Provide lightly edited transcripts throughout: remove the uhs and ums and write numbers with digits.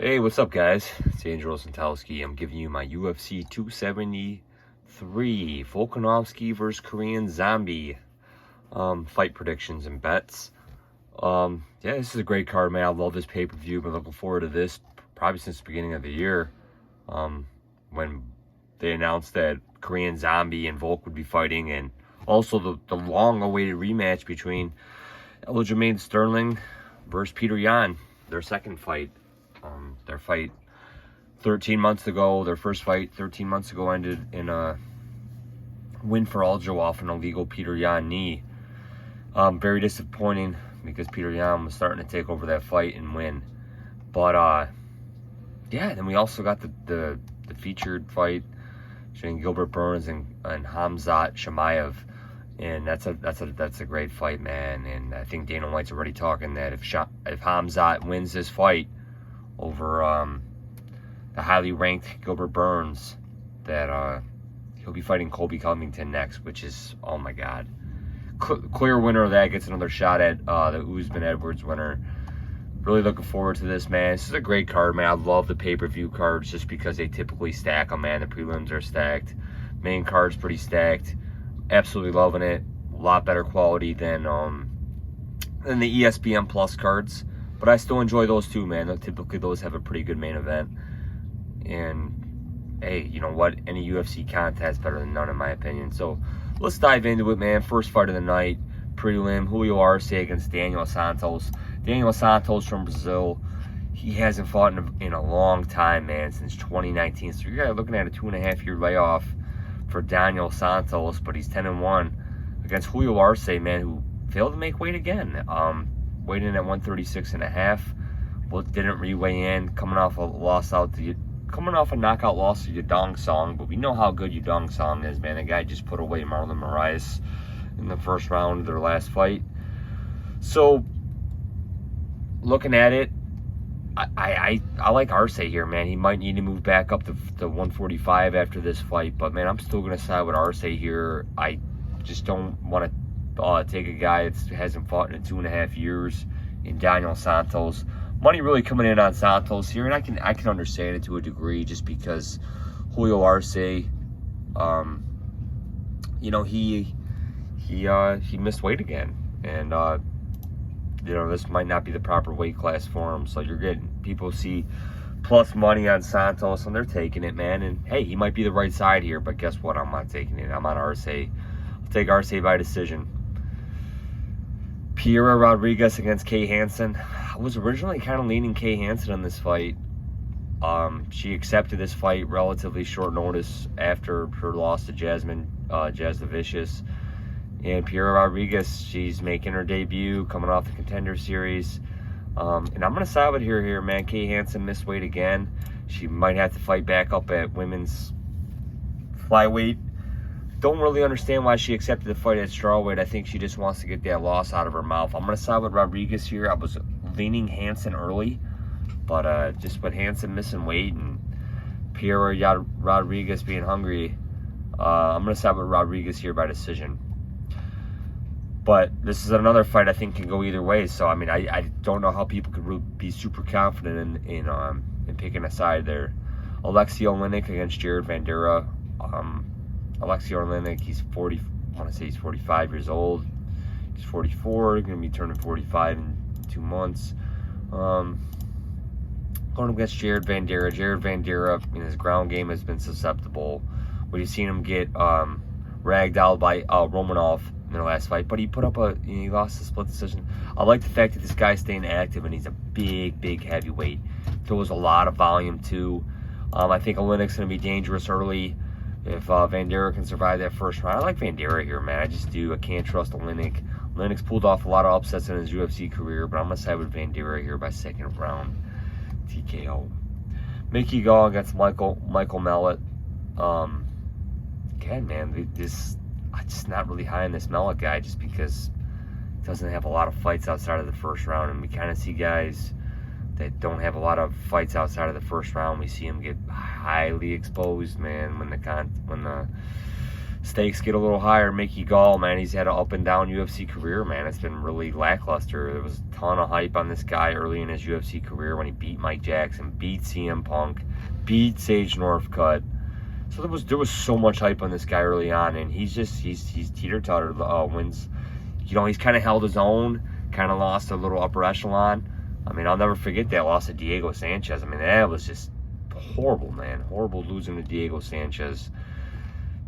Hey, what's up, guys? It's Volkanovski. I'm giving you my UFC 273 Volkanovski versus Korean Zombie fight predictions and bets. Yeah, this is a great card, man. I love this pay-per-view. Been looking forward to this probably since the beginning of the year, when they announced that Korean Zombie and Volk would be fighting, and also the long-awaited rematch between Aljamain Sterling versus Petr Yan, their second fight. Their fight 13 months ago, their first fight 13 months ago ended in a win for Aljo off an illegal Petr Yan knee. Very disappointing because Petr Yan was starting to take over that fight and win. But yeah, then we also got the featured fight between Gilbert Burns and Khamzat Chimaev. And that's a great fight, man. And I think Dana White's already talking that if Khamzat wins this fight over the highly ranked Gilbert Burns, that he'll be fighting Colby Covington next, which is, oh my God, clear winner of that gets another shot at the Usman Edwards winner. Really looking forward to this, man. This is a great card, man. I love the pay-per-view cards just because they typically stack them, man. The prelims are stacked, main card's pretty stacked. Absolutely loving it. A lot better quality than the ESPN Plus cards. But I still enjoy those too, man. Typically, those have a pretty good main event. And, hey, you know what? Any UFC contest better than none, in my opinion. So, let's dive into it, man. First fight of the night, prelim, Julio Arce against Daniel Santos. Daniel Santos from Brazil. He hasn't fought in a long time, man, since 2019. So, you're looking at a 2.5-year layoff for Daniel Santos. But he's 10-1 against Julio Arce, man, who failed to make weight again. Weighed in at 136.5. But didn't re-weigh in, coming off a knockout loss to Yadong Song. But we know how good Yadong Song is, man. The guy just put away Marlon Moraes in the first round of their last fight. So, looking at it, I like Arce here, man. He might need to move back up to 145 after this fight. But, man, I'm still going to side with Arce here. I just don't want to take a guy that hasn't fought in 2.5 years in Daniel Santos. Money really coming in on Santos here, and I can understand it to a degree, just because Julio Arce, you know, he missed weight again, and you know, this might not be the proper weight class for him. So you're getting people see plus money on Santos, and they're taking it, man. And hey, he might be the right side here, but guess what? I'm not taking it. I'm on Arce. I'll take Arce by decision. Pierre Rodriguez against Kay Hanson. I was originally kind of leaning Kay Hanson on this fight. She accepted this fight relatively short notice after her loss to Jazz the Vicious. And Pierre Rodriguez, she's making her debut, coming off the Contender Series. And I'm going to side with her here, man. Kay Hanson missed weight again. She might have to fight back up at women's flyweight. Don't really understand why she accepted the fight at strawweight. I think she just wants to get that loss out of her mouth. I'm going to side with Rodriguez here. I was leaning Hanson early, but just with Hanson missing weight and Pierre Rodriguez being hungry, I'm going to side with Rodriguez here by decision. But this is another fight I think can go either way. So, I mean, I don't know how people could really be super confident in picking a side there. Alexia Olynyk against Jared Vanderaa. Alexia Olynyk, he's 45 years old. He's 44, going to be turning 45 in 2 months. Going against Jared Vanderaa. Jared Vanderaa, in his ground game, has been susceptible. We've seen him get ragdolled by Romanov in their last fight, but he put up he lost a split decision. I like the fact that this guy's staying active, and he's a big heavyweight. Throws a lot of volume too. I think Olynyk's going to be dangerous early. If Vanderaa can survive that first round. I like Vanderaa here, man. I just do. I can't trust Olynyk. Olynyk's pulled off a lot of upsets in his UFC career, but I'm going to side with Vanderaa here by second round TKO. Mickey Gall against Michael Mellett. Again, man, I'm just not really high on this Mellett guy just because he doesn't have a lot of fights outside of the first round, and we kind of see guys that don't have a lot of fights outside of the first round. We see him get highly exposed, man, when the stakes get a little higher. Mickey Gall, man, he's had an up and down UFC career, man. It's been really lackluster. There was a ton of hype on this guy early in his UFC career when he beat Mike Jackson, beat CM Punk, beat Sage Northcutt. So there was so much hype on this guy early on, and he's teeter-totter wins. You know, he's kind of held his own, kind of lost a little upper echelon. I mean, I'll never forget that loss to Diego Sanchez. I mean, that was just horrible, man. Horrible losing to Diego Sanchez.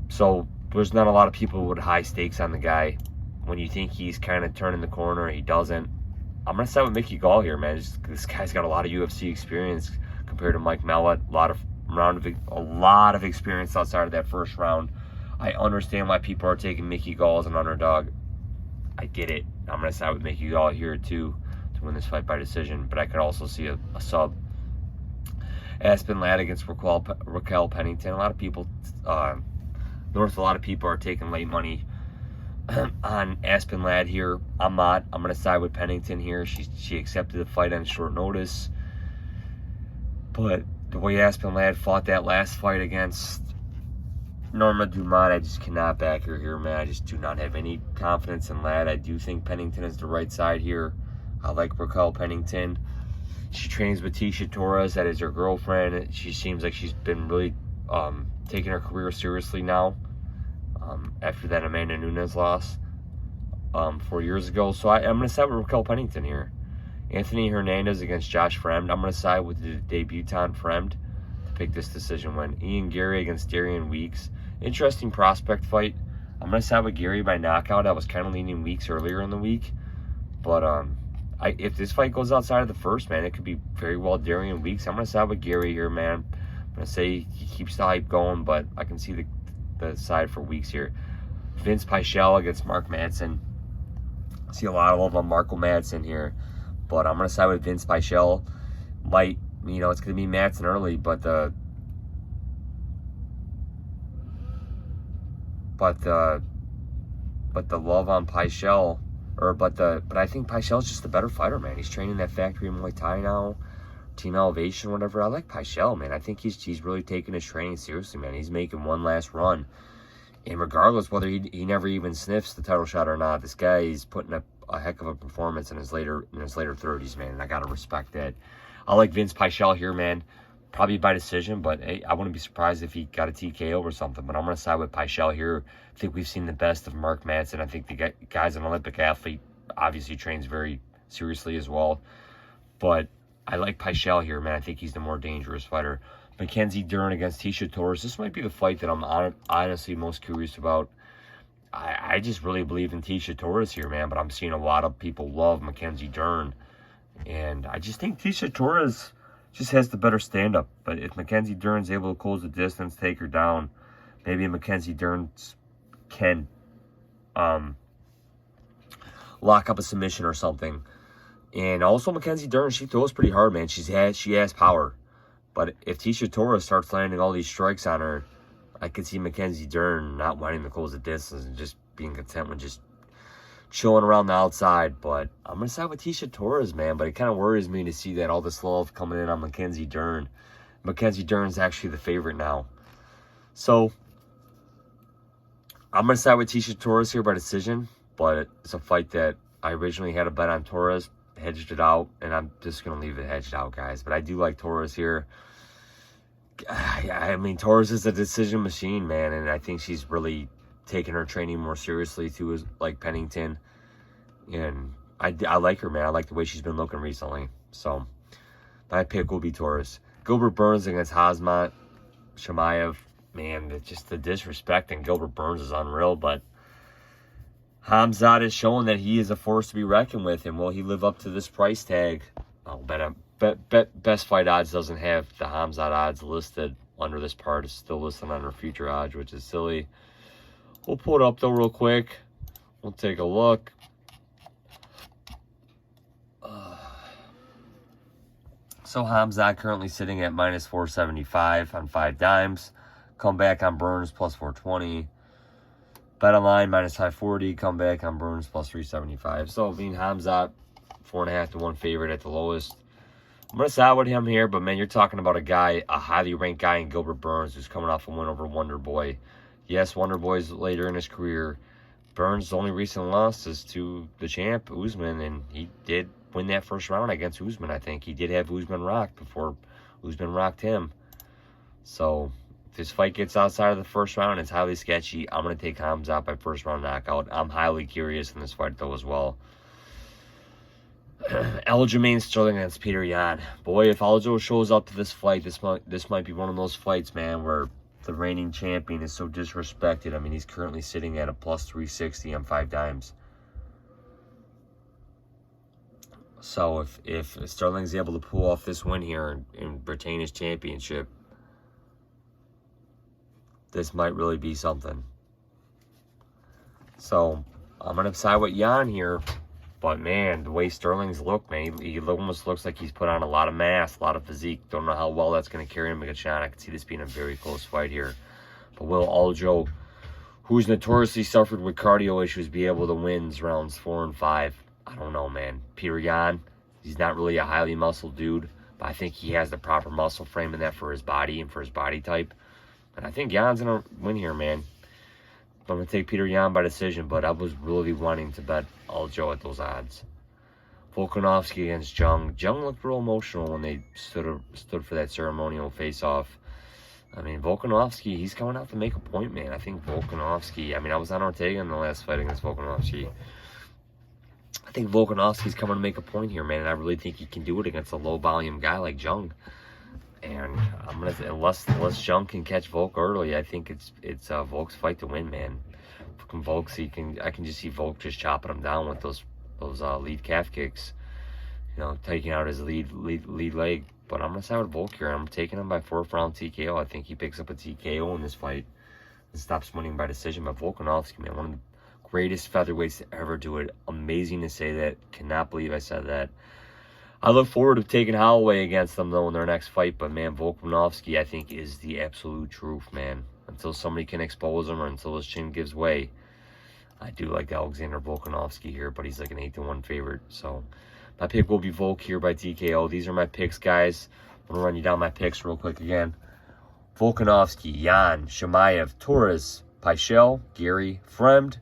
So there's not a lot of people with high stakes on the guy. When you think he's kind of turning the corner, he doesn't. I'm going to side with Mickey Gall here, man. This guy's got a lot of UFC experience compared to Mike Mellett. A lot of experience outside of that first round. I understand why people are taking Mickey Gall as an underdog. I get it. I'm going to side with Mickey Gall here too to win this fight by decision. But I could also see a sub. Aspen Ladd against Raquel Pennington. A lot of people... a lot of people are taking late money on Aspen Ladd here. I'm not. I'm going to side with Pennington here. She accepted the fight on short notice. But the way Aspen Ladd fought that last fight against Norma Dumont, I just cannot back her here, man. I just do not have any confidence in Ladd. I do think Pennington is the right side here. I like Raquel Pennington. She trains with Tecia Torres. That is her girlfriend. She seems like she's been really taking her career seriously now after that Amanda Nunes loss 4 years ago. So I'm going to side with Raquel Pennington here. Anthony Hernandez against Josh Fremd. I'm going to side with the debutant Fremd to pick this decision win. Ian Garry against Darian Weeks. Interesting prospect fight. I'm going to side with Garry by knockout. I was kind of leaning Weeks earlier in the week. But if this fight goes outside of the first, man, it could be very well Darian Weeks. I'm going to side with Garry here, man. I'm going to say he keeps the hype going, but I can see the side for Weeks here. Vince Pychelle against Mark Manson. I see a lot of love on Marco Madsen here, but I'm going to side with Vince Pychelle. Might, you know, it's going to be Madsen early, but the love on Pychelle, but I think Pychelle's just the better fighter, man. He's training that factory Muay Thai now, Team Elevation, whatever. I like Pychelle, man. I think he's really taking his training seriously, man. He's making one last run. And regardless whether he never even sniffs the title shot or not, this guy is putting up a heck of a performance in his later 30s, man. And I gotta respect that. I like Vince Pychelle here, man. Probably by decision, but hey, I wouldn't be surprised if he got a TKO or something. But I'm gonna side with Pychelle here. I think we've seen the best of Mark Madsen. I think the guy's an Olympic athlete. Obviously trains very seriously as well. But I like Pychelle here, man. I think he's the more dangerous fighter. Mackenzie Dern against Tecia Torres. This might be the fight that I'm honestly most curious about. I just really believe in Tecia Torres here, man. But I'm seeing a lot of people love Mackenzie Dern. And I just think Tecia Torres just has the better stand-up. But if Mackenzie Dern's able to close the distance, take her down, maybe Mackenzie Dern can lock up a submission or something. And also Mackenzie Dern, she throws pretty hard, man. She has power. But if Tecia Torres starts landing all these strikes on her, I could see Mackenzie Dern not wanting to close the distance and just being content with just chilling around the outside. But I'm going to side with Tecia Torres, man. But it kind of worries me to see that all this love coming in on Mackenzie Dern. Mackenzie Dern's actually the favorite now. So I'm going to side with Tecia Torres here by decision. But it's a fight that I originally had a bet on Torres, hedged it out, and I'm just going to leave it hedged out, guys. But I do like Torres here. I mean, Torres is a decision machine, man, and I think she's really taking her training more seriously, too, like Pennington. And I like her, man. I like the way she's been looking recently. So my pick will be Torres. Gilbert Burns against Khamzat Chimaev. Man, just the disrespect in Gilbert Burns is unreal, but Khamzat is showing that he is a force to be reckoned with, and will he live up to this price tag? Oh, Best Fight Odds doesn't have the Khamzat odds listed under this part. It's still listed under future odds, which is silly. We'll pull it up, though, real quick. We'll take a look. So Khamzat currently sitting at minus 475 on 5 dimes. Comeback on Burns plus 420. Bet online minus 540. Comeback on Burns plus 375. So, I mean, Khamzat 4.5 to 1 favorite at the lowest. I'm going to side with him here, but, man, you're talking about a highly ranked guy in Gilbert Burns who's coming off a win over Wonder Boy. Yes, Wonder Boy's later in his career. Burns' only recent loss is to the champ, Usman, and he did win that first round against Usman, I think. He did have Usman rocked before Usman rocked him. So, if this fight gets outside of the first round, it's highly sketchy. I'm going to take Khamzat by first round knockout. I'm highly curious in this fight, though, as well. Aljamain Sterling against Peter Yan. Boy, if Aljo shows up to this fight, this might be one of those fights, man, where the reigning champion is so disrespected. I mean, he's currently sitting at a plus 360 on 5 dimes. So if Sterling's able to pull off this win here and retain his championship, this might really be something. So I'm going to side with Yan here. But, man, the way Sterling's look, man, he almost looks like he's put on a lot of mass, a lot of physique. Don't know how well that's going to carry him against Yan. I can see this being a very close fight here. But will Aljo, who's notoriously suffered with cardio issues, be able to win rounds 4 and 5? I don't know, man. Peter Yan, he's not really a highly muscled dude, but I think he has the proper muscle frame in that for his body and for his body type. And I think Yan's going to win here, man. I'm going to take Peter Yan by decision, but I was really wanting to bet Aljo at those odds. Volkanovski against Jung. Jung looked real emotional when they stood for that ceremonial face-off. I mean, Volkanovski, he's coming out to make a point, man. I think Volkanovski, I mean, I was on Ortega in the last fight against Volkanovski. I think Volkanovski's coming to make a point here, man, and I really think he can do it against a low-volume guy like Jung. And I'm gonna, unless Jung can catch Volk early, I think it's Volk's fight to win, man. Fucking Volk, I can just see Volk just chopping him down with those lead calf kicks, you know, taking out his lead leg. But I'm gonna side with Volk here. I'm taking him by 4th round TKO. I think he picks up a TKO in this fight and stops winning by decision. But Volkanovski, man, one of the greatest featherweights to ever do it. Amazing to say that. Cannot believe I said that. I look forward to taking Holloway against them, though, in their next fight. But, man, Volkanovski, I think, is the absolute truth, man. Until somebody can expose him or until his chin gives way. I do like Alexander Volkanovski here, but he's like an 8-1 favorite. So, my pick will be Volk here by TKO. These are my picks, guys. I'm going to run you down my picks real quick again. Volkanovski, Yan, Chimaev, Torres, Pychelle, Garry, Fremd,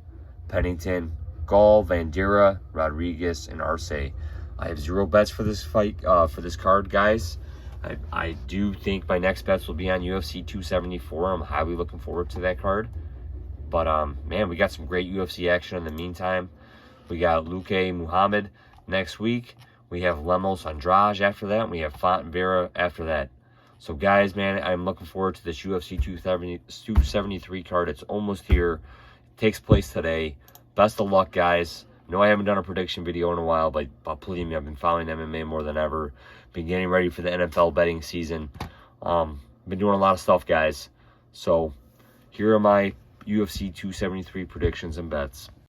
Pennington, Gall, Vanderaa, Rodriguez, and Arce. I have 0 bets for this fight, for this card, guys. I do think my next bets will be on UFC 274. I'm highly looking forward to that card. But, man, we got some great UFC action in the meantime. We got Luque Muhammad next week. We have Lemos Andrade after that. And we have Vanderaa after that. So, guys, man, I'm looking forward to this UFC 273 card. It's almost here. It takes place today. Best of luck, guys. No, I haven't done a prediction video in a while, but believe me, I've been following MMA more than ever. Been getting ready for the NFL betting season. Been doing a lot of stuff, guys. So, here are my UFC 273 predictions and bets.